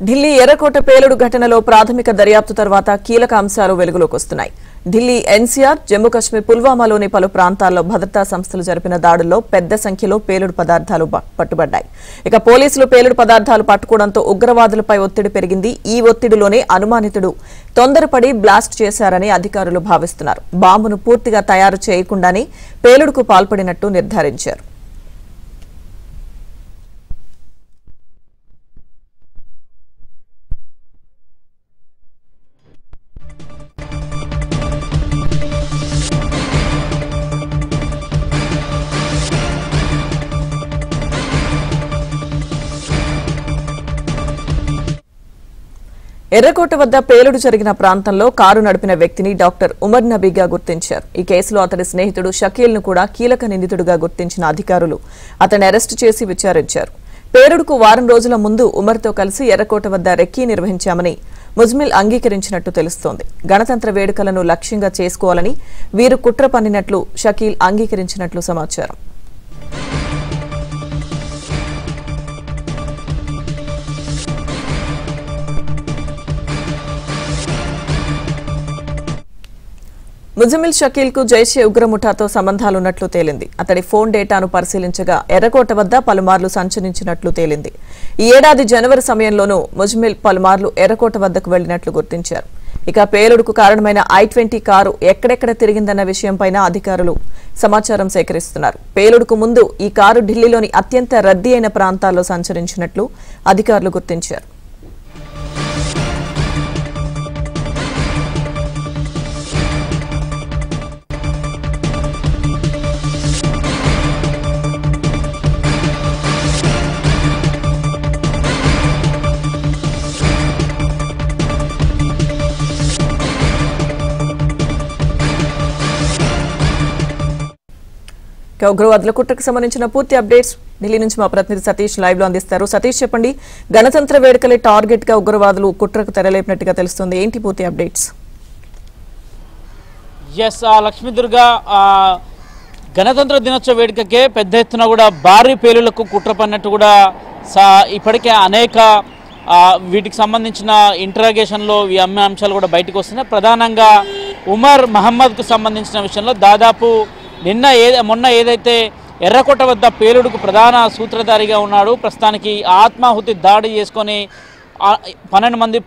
ఢిల్లీ ఎర్రకోట పేలుడు ఘటనలో ప్రాథమిక దర్యాప్తు తర్వాత కీలక అంశాలు వెలుగులోకి వస్తున్నాయి. ఢిల్లీ ఎన్సీఆర్, జమ్మూ కశ్మీర్ పుల్వామాలోని పలు ప్రాంతాల్లో భద్రతా సంస్థలు జరిపిన దాడుల్లో పెద్ద సంఖ్యలో పేలుడు పదార్థాలు పట్టుబడ్డాయి. ఇక పోలీసులు పేలుడు పదార్థాలు పట్టుకోవడంతో ఉగ్రవాదులపై ఒత్తిడి పెరిగింది. ఈ ఒత్తిడిలోనే అనుమానితుడు తొందరపడి బ్లాస్ట్ చేశారని అధికారులు భావిస్తున్నారు. బాంబును పూర్తిగా తయారు చేయకుండానే పేలుడుకు పాల్పడినట్టు నిర్ధారించారు. ఎర్రకోట వద్ద పేలుడు జరిగిన ప్రాంతంలో కారు నడిపిన వ్యక్తిని డాక్టర్ ఉమర్ నబీగా గుర్తించారు. ఈ కేసులో అతడి స్నేహితుడు షకీల్ ను కూడా కీలక నిందితుడిగా గుర్తించిన అధికారులు అతన్ని అరెస్టు చేసి విచారించారు. పేలుడుకు వారం రోజుల ముందు ఉమర్తో కలిసి ఎర్రకోట వద్ద రెక్కీ నిర్వహించామని ముజ్మిల్ అంగీకరించినట్టు తెలుస్తోంది. గణతంత్ర వేడుకలను లక్ష్యంగా చేసుకోవాలని వీరు కుట్ర పన్నినట్లు షకీల్ అంగీకరించినట్లు సమాచారం. ముజమిల్ షకీల్ కు జైషే ఉగ్రముఠాతో సంబంధాలున్నట్లు తేలింది. అతడి ఫోన్ డేటాను పరిశీలించగా ఎర్రకోట వద్ద పలుమార్లు సంచరించినట్లు తేలింది. ఈ ఏడాది జనవరి సమయంలోనూ ముజమిల్ పలుమార్లు ఎర్రకోట వద్దకు వెళ్లినట్లు గుర్తించారు. ఇక పేలుడుకు కారణమైన I-20 కారు ఎక్కడెక్కడ తిరిగిందన్న విషయంపై అధికారులు సమాచారం సేకరిస్తున్నారు. పేలుడుకు ముందు ఈ కారు ఢిల్లీలోని అత్యంత రద్దీ అయిన ప్రాంతాల్లో సంచరించినట్లు అధికారులు గుర్తించారు. ఉగ్రవాదుల కుట్రకు సంబంధించిన పూర్తి అప్డేట్స్ ఢిల్లీ నుంచి మా ప్రతినిధి సతీష్ లైవ్ లో అందిస్తారు. సతీష్, చెప్పండి, గణతంత్ర వేడుకలే టార్గెట్ గా ఉగ్రవాదులు కుట్రకు తెరలేపినట్టుగా తెలుస్తుంది. ఏంటి పూర్తి అప్డేట్స్? లక్ష్మీదుర్గ, గణతంత్ర దినోత్సవ వేడుకకే పెద్ద ఎత్తున కూడా భారీ పేలులకు కుట్ర పన్నట్టు కూడా ఇప్పటికే అనేక వీటికి సంబంధించిన ఇంటరాగేషన్లో ఈ అంశాలు కూడా బయటకు వస్తున్నాయి. ప్రధానంగా ఉమర్ మహమ్మద్కు సంబంధించిన విషయంలో దాదాపు మొన్న ఏదైతే ఎర్రకోట వద్ద పేలుడుకు ప్రధాన సూత్రధారిగా ఉన్నాడు, ప్రస్తుతానికి ఆత్మాహుతి దాడి చేసుకొని 12 మంది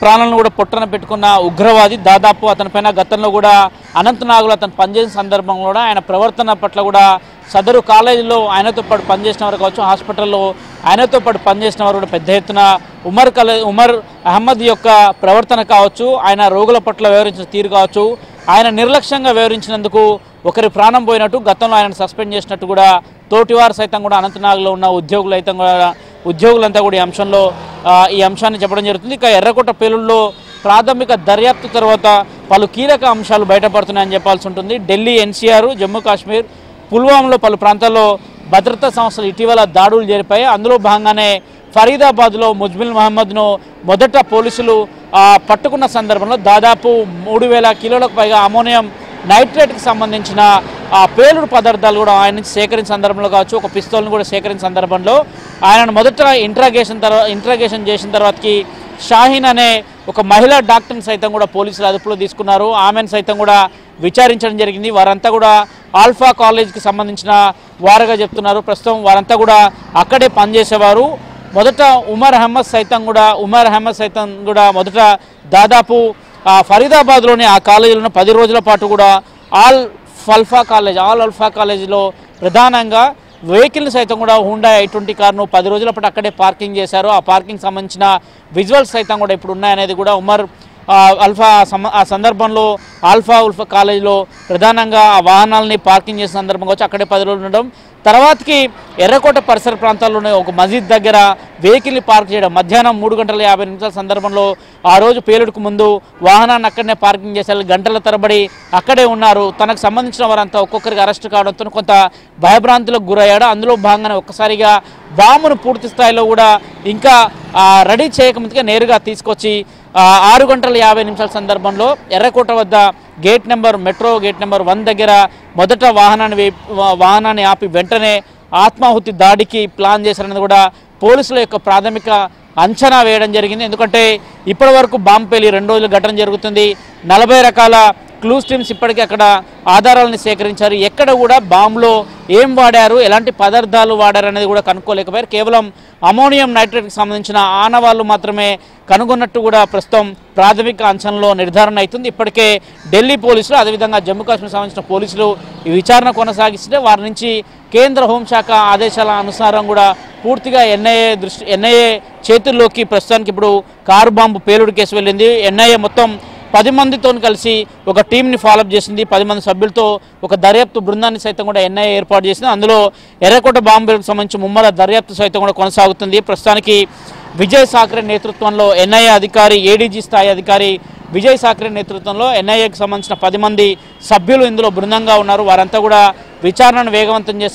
ప్రాణాలను కూడా పొట్టన పెట్టుకున్న ఉగ్రవాది, దాదాపు అతనిపైన గతంలో కూడా అనంతనాగులో అతను పనిచేసిన సందర్భంలో కూడా ఆయన ప్రవర్తన పట్ల కూడా సదరు కాలేజీలో ఆయనతో పాటు పనిచేసిన వారు కావచ్చు, హాస్పిటల్లో ఆయనతో పాటు పనిచేసిన వారు కూడా పెద్ద ఎత్తున ఉమర్ అహ్మద్ యొక్క ప్రవర్తన కావచ్చు, ఆయన రోగుల పట్ల వ్యవహరించిన తీరు కావచ్చు, ఆయన నిర్లక్ష్యంగా వ్యవహరించినందుకు ఒకరి ప్రాణం పోయినట్టు, గతంలో ఆయన సస్పెండ్ చేసినట్టు కూడా తోటివారు సైతం కూడా అనంతనాగ్లో ఉన్న ఉద్యోగులంతా కూడా ఈ అంశాన్ని చెప్పడం జరుగుతుంది. ఇక ఎర్రకోట పేలుల్లో ప్రాథమిక దర్యాప్తు తర్వాత పలు కీలక అంశాలు బయటపడుతున్నాయని చెప్పాల్సి ఉంటుంది. ఢిల్లీ ఎన్సీఆర్, జమ్మూ కాశ్మీర్, పుల్వామాలో పలు ప్రాంతాల్లో భద్రతా సంస్థలు ఇటీవల దాడులు జరిపాయి. అందులో భాగంగానే ఫరీదాబాద్లో ముజ్మిల్ మహమ్మద్ను మొదట పోలీసులు పట్టుకున్న సందర్భంలో దాదాపు 3000 కిలోలకు పైగా అమోనియం నైట్రేట్కి సంబంధించిన పేలుడు పదార్థాలు కూడా ఆయన నుంచి సేకరించిన సందర్భంలో కావచ్చు, ఒక పిస్తోల్ను కూడా సేకరించిన సందర్భంలో ఆయనను మొదట ఇంట్రాగేషన్ చేసిన తర్వాతకి షాహీన్ అనే ఒక మహిళా డాక్టర్ని సైతం కూడా పోలీసులు అదుపులో తీసుకున్నారు. ఆమెను సైతం కూడా విచారించడం జరిగింది. వారంతా కూడా ఆల్ఫా కాలేజ్కి సంబంధించిన వారుగా చెప్తున్నారు. ప్రస్తుతం వారంతా కూడా అక్కడే పనిచేసేవారు. మొదట ఉమర్ అహ్మద్ సైతం కూడా మొదట దాదాపు ఫరీదాబాద్లోని ఆ కాలేజీలో 10 రోజుల పాటు కూడా ఆల్ అల్ఫా కాలేజీలో ప్రధానంగా వెహికల్ని సైతం కూడా హుండా I-20 కారును 10 రోజుల పాటు అక్కడే పార్కింగ్ చేశారు. ఆ పార్కింగ్ సంబంధించిన విజువల్స్ సైతం కూడా ఇప్పుడు ఉన్నాయనేది కూడా ఉమర్ ఆ సందర్భంలో ఆల్ఫా కాలేజీలో ప్రధానంగా ఆ వాహనాలని పార్కింగ్ చేసిన సందర్భంగా వచ్చి అక్కడే 10 రోజులు ఉండడం, తర్వాతకి ఎర్రకోట పరిసర ప్రాంతాల్లోనే ఒక మసీద్ దగ్గర వెహికల్ని పార్క్ చేయడం, మధ్యాహ్నం 3:50 సందర్భంలో ఆ రోజు పేలుడుకు ముందు వాహనాన్ని అక్కడనే పార్కింగ్ చేశారు. గంటల తరబడి అక్కడే ఉన్నారు. తనకు సంబంధించిన వారంతా ఒక్కొక్కరికి అరెస్ట్ కావడంతో కొంత భయభ్రాంతులకు గురయ్యాడు. అందులో భాగంగానే ఒక్కసారిగా బాంబును పూర్తి స్థాయిలో కూడా ఇంకా రెడీ చేయకముందుగా నేరుగా తీసుకొచ్చి 6:50 సందర్భంలో ఎర్రకోట వద్ద మెట్రో గేట్ నెంబర్ 1 దగ్గర మొదట వాహనాన్ని ఆపి వెంటనే ఆత్మాహుతి దాడికి ప్లాన్ చేశారన్నది కూడా పోలీసుల యొక్క ప్రాథమిక అంచనా వేయడం జరిగింది. ఎందుకంటే ఇప్పటి వరకు బాంబు పేలి 2 రోజులు ఘటన జరుగుతుంది. 40 రకాల క్లూస్ టీమ్స్ ఇప్పటికీ అక్కడ ఆధారాలను సేకరించారు. ఎక్కడ కూడా బాంబులో ఏం వాడారు, ఎలాంటి పదార్థాలు వాడారు అనేది కూడా కనుక్కోలేకపోయారు. కేవలం అమోనియం నైట్రేట్కి సంబంధించిన ఆనవాళ్లు మాత్రమే కనుగొన్నట్టు కూడా ప్రస్తుతం ప్రాథమిక అంచనాలో నిర్ధారణ అవుతుంది. ఇప్పటికే ఢిల్లీ పోలీసులు అదేవిధంగా జమ్మూ కాశ్మీర్ సంబంధించిన పోలీసులు ఈ విచారణ కొనసాగిస్తే వారి నుంచి కేంద్ర హోంశాఖ ఆదేశాల అనుసారం కూడా పూర్తిగా ఎన్ఐఏ చేతుల్లోకి ప్రస్తుతానికి ఇప్పుడు కారు బాంబు పేలుడు కేసు వెళ్ళింది. ఎన్ఐఏ మొత్తం 10 మందితో కలిసి ఒక టీంని ఫాలోఅప్ చేసింది. 10 మంది సభ్యులతో ఒక దర్యాప్తు బృందాన్ని సైతం కూడా ఎన్ఐఏ ఏర్పాటు చేసింది. అందులో ఎర్రకోట బాంబులకు సంబంధించి ముమ్మర దర్యాప్తు సైతం కూడా కొనసాగుతుంది. ప్రస్తుతానికి విజయ్ సాఖ్రే నేతృత్వంలో ఎన్ఐఏ అధికారి, ఏడీజీ స్థాయి అధికారి విజయ్ సాఖ్రే నేతృత్వంలో ఎన్ఐఏకి సంబంధించిన 10 మంది సభ్యులు ఇందులో బృందంగా ఉన్నారు. వారంతా కూడా విచారణను వేగవంతం చేస్తారు.